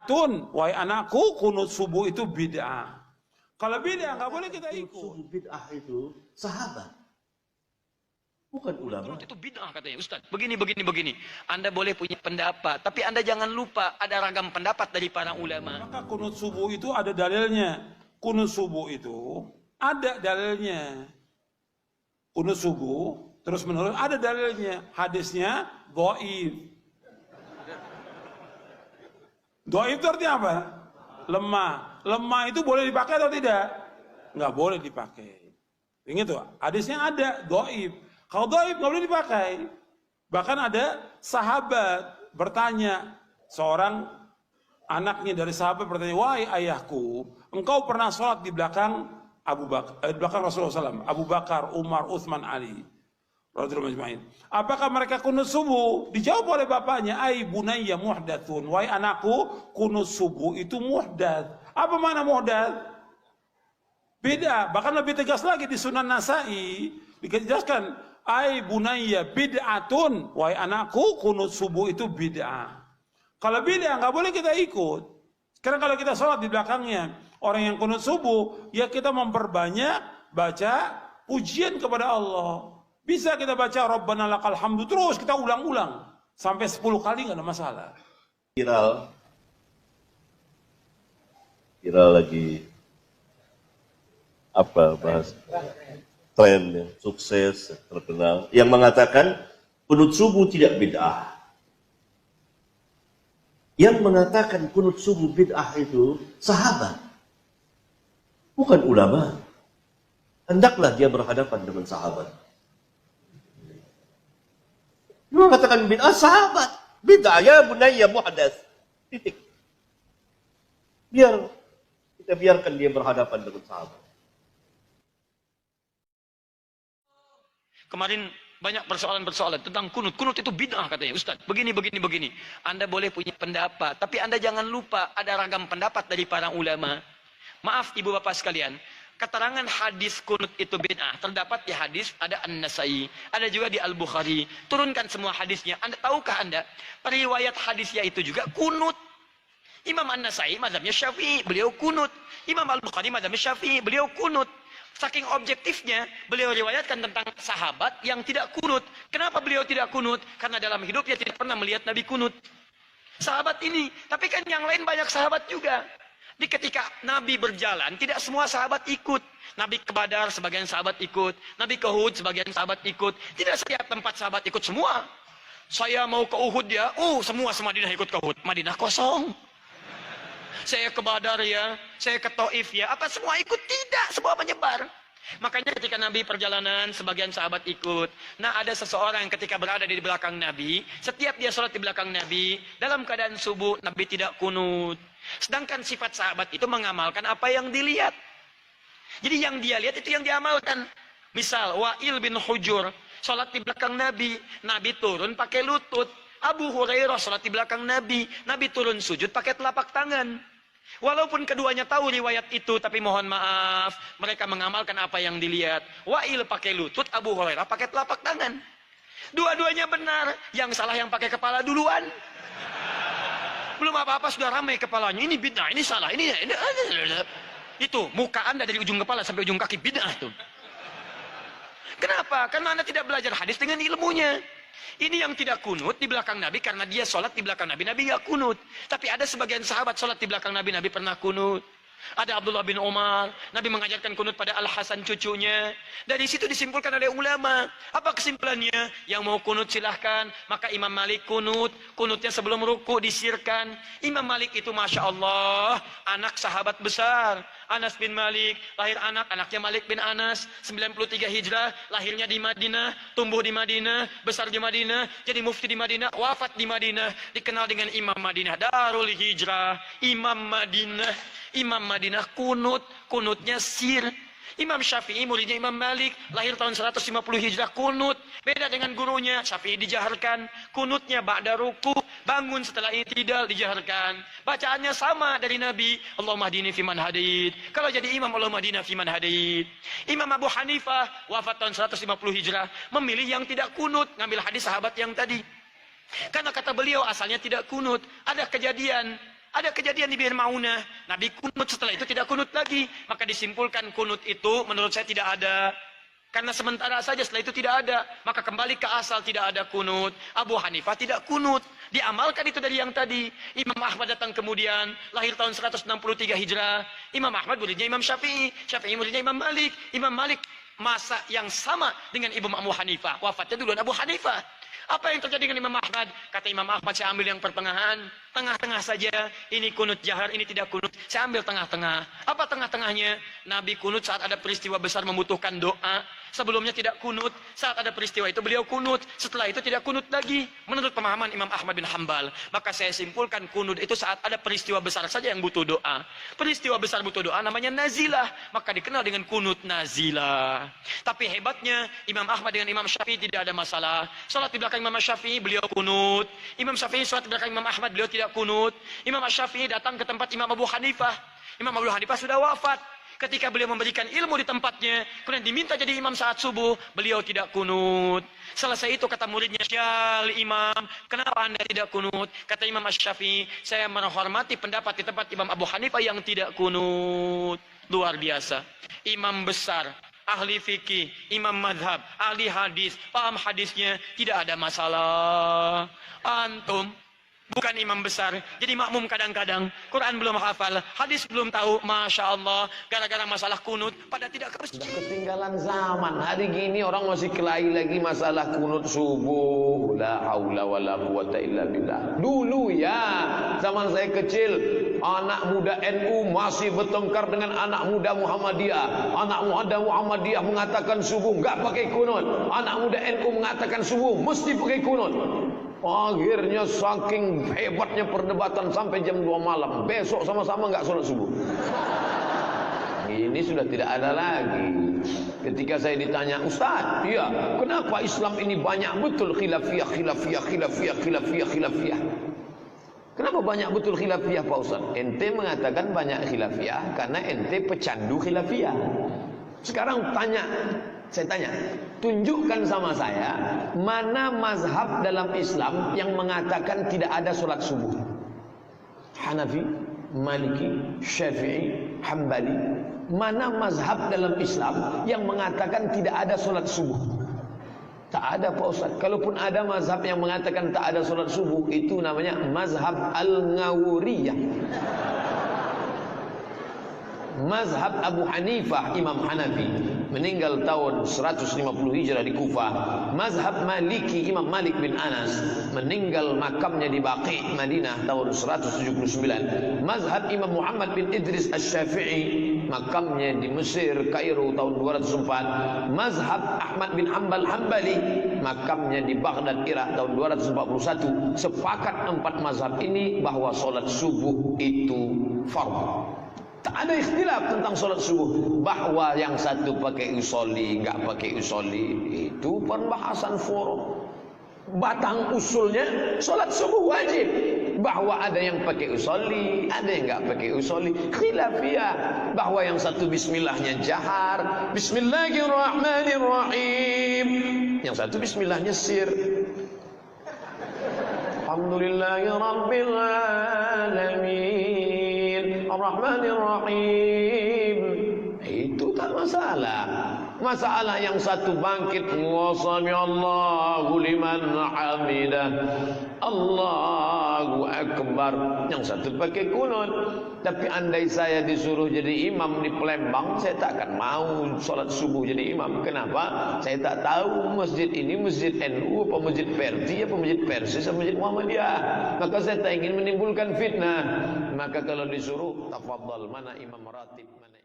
Tun, wahai anakku, kunut subuh itu bid'ah. Kalau bid'ah nggak boleh kita ikut. Subuh bid'ah itu sahabat, bukan ulama. Kunut itu bid'ah katanya Ustaz. Begini. Anda boleh punya pendapat, tapi Anda jangan lupa ada ragam pendapat dari para ulama. Maka kunut subuh itu ada dalilnya. Kunut subuh itu ada dalilnya. Kunut subuh terus menerus ada dalilnya. Hadisnya dhaif. Dhaif itu artinya apa? Lemah. Lemah itu boleh dipakai atau tidak? Nggak boleh dipakai. Ingat tuh, hadisnya ada dhaif. Kalau dhaif nggak boleh dipakai. Bahkan ada sahabat bertanya, seorang anaknya dari sahabat bertanya, wahai ayahku, engkau pernah sholat di belakang di belakang Rasulullah SAW, Abu Bakar, Umar, Utsman, Ali. Apakah mereka kunut subuh? Dijawab oleh bapaknya, ai bunayya muhdatsun, wahai anakku, kunut subuh itu muhdats. Apa makna muhdats? Beda, bahkan lebih tegas lagi di Sunan Nasai dijelaskan, ai bunayya bid'atun, wahai anakku, kunut subuh itu bid'ah. Kalau bid'ah nggak boleh kita ikut. Karena kalau kita sholat di belakangnya orang yang kunut subuh, ya kita memperbanyak baca pujian kepada Allah. Bisa kita baca Rabbana lakal hamdu terus kita ulang-ulang sampai 10 kali nggak ada masalah. Viral lagi apa bahas tren yang sukses terkenal yang mengatakan kunut subuh tidak bid'ah. Yang mengatakan kunut subuh bid'ah itu sahabat, bukan ulama. Hendaklah dia berhadapan dengan sahabat. Dia mengatakan bid'ah sahabat, bid'ah ya bunayya muhdats. Titik. Kita biarkan dia berhadapan dengan sahabat. Kemarin banyak persoalan-persoalan tentang kunut. Kunut itu bid'ah katanya Ustaz. Begini. Anda boleh punya pendapat, tapi Anda jangan lupa ada ragam pendapat dari para ulama. Maaf ibu bapak sekalian, keterangan hadis kunut itu bid'ah terdapat di hadis ada An-Nasai, ada juga di Al-Bukhari. Turunkan semua hadisnya. Anda tahukah Anda periwayat hadisnya itu juga kunut? Imam An-Nasai mazhabnya Syafi'i, beliau kunut. Imam Al-Bukhari mazhabnya Syafi'i, beliau kunut. Saking objektifnya, beliau riwayatkan tentang sahabat yang tidak kunut. Kenapa beliau tidak kunut? Karena dalam hidupnya tidak pernah melihat Nabi kunut. Sahabat ini, tapi kan yang lain banyak sahabat juga. Di ketika Nabi berjalan, tidak semua sahabat ikut. Nabi ke Badar, sebagian sahabat ikut. Nabi ke Uhud, sebagian sahabat ikut. Tidak setiap tempat sahabat ikut semua. Saya mau ke Uhud ya, semua Madinah ikut ke Uhud. Madinah kosong. Saya ke Badar ya, saya ke Taif ya, apa semua ikut? Tidak, semua menyebar. Makanya ketika Nabi perjalanan, sebagian sahabat ikut. Nah, ada seseorang ketika berada di belakang Nabi, setiap dia sholat di belakang Nabi, dalam keadaan subuh, Nabi tidak kunut. Sedangkan sifat sahabat itu mengamalkan apa yang dilihat. Jadi yang dia lihat itu yang diamalkan. Misal, Wa'il bin Hujur, sholat di belakang Nabi, Nabi turun pakai lutut. Abu Hurairah sholat di belakang Nabi, Nabi turun sujud pakai telapak tangan. Walaupun keduanya tahu riwayat itu, tapi mohon maaf, mereka mengamalkan apa yang dilihat. Wa'il pakai lutut, Abu Hurairah pakai telapak tangan. Dua-duanya benar, yang salah yang pakai kepala duluan. Belum apa-apa sudah ramai kepalanya, ini bid'ah, ini salah, ini. Itu, muka Anda dari ujung kepala sampai ujung kaki bid'ah itu. Kenapa? Karena Anda tidak belajar hadis dengan ilmunya. Ini yang tidak kunut di belakang Nabi karena dia sholat di belakang Nabi. Nabi nggak kunut. Tapi ada sebagian sahabat sholat di belakang Nabi. Nabi pernah kunut. Ada Abdullah bin Umar. Nabi mengajarkan kunut pada Al-Hasan cucunya. Dari situ disimpulkan oleh ulama. Apa kesimpulannya? Yang mau kunut silahkan. Maka Imam Malik kunut. Kunutnya sebelum ruku disirkan. Imam Malik itu Masya Allah. Anak sahabat besar. Anas bin Malik, lahir anaknya Malik bin Anas, 93 Hijrah, lahirnya di Madinah, tumbuh di Madinah, besar di Madinah, jadi mufti di Madinah, wafat di Madinah, dikenal dengan Imam Madinah, Darul Hijrah, Imam Madinah kunutnya sir. Imam Syafi'i muridnya Imam Malik, lahir tahun 150 Hijrah, kunut. Beda dengan gurunya, Syafi'i dijaharkan, kunutnya ba'da ruku, bangun setelah i'tidal dijaharkan. Bacaannya sama dari Nabi, Allahumma hdini fiman hadait. Kalau jadi imam, Allahumma hdina fiman hadait. Imam Abu Hanifah, wafat tahun 150 Hijrah, memilih yang tidak kunut, ngambil hadis sahabat yang tadi. Karena kata beliau asalnya tidak kunut. Ada kejadian, Ada kejadian di Bir Maunah, Nabi kunut, setelah itu tidak kunut lagi. Maka disimpulkan kunut itu menurut saya tidak ada. Karena sementara saja, setelah itu tidak ada. Maka kembali ke asal, tidak ada kunut. Abu Hanifah tidak kunut. Diamalkan itu dari yang tadi. Imam Ahmad datang kemudian, lahir tahun 163 Hijrah. Imam Ahmad muridnya Imam Syafi'i. Syafi'i muridnya Imam Malik. Imam Malik masa yang sama dengan Imam Abu Hanifah. Wafatnya duluan Abu Hanifah. Apa yang terjadi dengan Imam Ahmad? Kata Imam Ahmad, saya ambil yang pertengahan. Tengah-tengah saja. Ini kunut jahar, ini tidak kunut. Saya ambil tengah-tengah. Apa tengah-tengahnya? Nabi kunut saat ada peristiwa besar membutuhkan doa. Sebelumnya tidak kunut. Saat ada peristiwa itu beliau kunut. Setelah itu tidak kunut lagi. Menurut pemahaman Imam Ahmad bin Hanbal. Maka saya simpulkan kunut itu saat ada peristiwa besar saja yang butuh doa. Peristiwa besar butuh doa namanya nazilah. Maka dikenal dengan kunut nazilah. Tapi hebatnya Imam Ahmad dengan Imam Syafi'i tidak ada masalah. Salat di belakang Imam Syafi'i beliau kunut. Imam Syafi'i salat di belakang Imam Ahmad beliau tidak kunut. Imam Syafi'i datang ke tempat Imam Abu Hanifah. Imam Abu Hanifah sudah wafat. Ketika beliau memberikan ilmu di tempatnya, kemudian diminta jadi imam saat subuh, beliau tidak kunut. Selesai itu kata muridnya, "Syal Imam, kenapa Anda tidak kunut?" Kata Imam Asy-Syafi'i, "Saya menghormati pendapat di tempat Imam Abu Hanifah yang tidak kunut." Luar biasa. Imam besar, ahli fikih, imam madhab, ahli hadis, paham hadisnya, tidak ada masalah. Antum bukan imam besar, jadi makmum kadang-kadang, Quran belum hafal, hadis belum tahu, Masya Allah, gara-gara masalah kunut, pada tidak ke masjid. Ketinggalan zaman. Hari gini orang masih kelahi lagi masalah kunut subuh. La haula wala quwata illa billah. Dulu ya, zaman saya kecil, anak muda NU masih bertengkar dengan anak muda Muhammadiyah. Anak muda Muhammadiyah mengatakan subuh enggak pakai kunut. Anak muda NU mengatakan subuh mesti pakai kunut. Akhirnya saking hebatnya perdebatan sampai jam 2 malam. Besok sama-sama enggak sholat subuh. Ini sudah tidak ada lagi. Ketika saya ditanya, "Ustaz, iya, kenapa Islam ini banyak betul khilafiyah? Kenapa banyak betul khilafiyah, Pak Ustaz?" Ente mengatakan banyak khilafiyah karena ente pecandu khilafiyah. Sekarang saya tanya, tunjukkan sama saya mana mazhab dalam Islam yang mengatakan tidak ada sholat subuh. Hanafi, Maliki, Syafi'i, Hambali. Mana mazhab dalam Islam yang mengatakan tidak ada sholat subuh? Tak ada, Pak Ustaz. Kalaupun ada mazhab yang mengatakan tak ada sholat subuh, itu namanya mazhab Al-Ngawuriyah. Mazhab Abu Hanifah, Imam Hanafi, meninggal tahun 150 Hijrah di Kufah. Mazhab Maliki, Imam Malik bin Anas, meninggal makamnya di Baqi, Madinah tahun 179. Mazhab Imam Muhammad bin Idris Asy-Syafi'i, makamnya di Mesir, Kairo tahun 204. Mazhab Ahmad bin Hanbal Hambali, makamnya di Baghdad, Irak tahun 241. Sepakat 4 mazhab ini bahwa sholat subuh itu fardhu. Tak ada ikhtilaf tentang sholat subuh. Bahwa yang satu pakai usolli, enggak pakai usolli, itu pembahasan forum. Batang usulnya sholat subuh wajib. Bahwa ada yang pakai usolli, ada yang enggak pakai usolli, khilafiyah. Bahwa yang satu bismillahnya jahar, bismillahirrahmanirrahim. Yang satu bismillahnya sir. Alhamdulillahirabbil alamin. Ar-Rahmanir-Rahim. Itu tak masalah. Masalah yang satu bangkit, wa sami'allahu liman hamidah, Allahu Akbar. Yang satu pakai kunut. Tapi andai saya disuruh jadi imam di Palembang, saya tak akan mau sholat subuh jadi imam. Kenapa? Saya tak tahu masjid ini masjid NU apa masjid Perti apa masjid Persis apa masjid Muhammadiyah. Maka saya tak ingin menimbulkan fitnah. Maka kalau disuruh, tafadhal, mana imam ratib, mana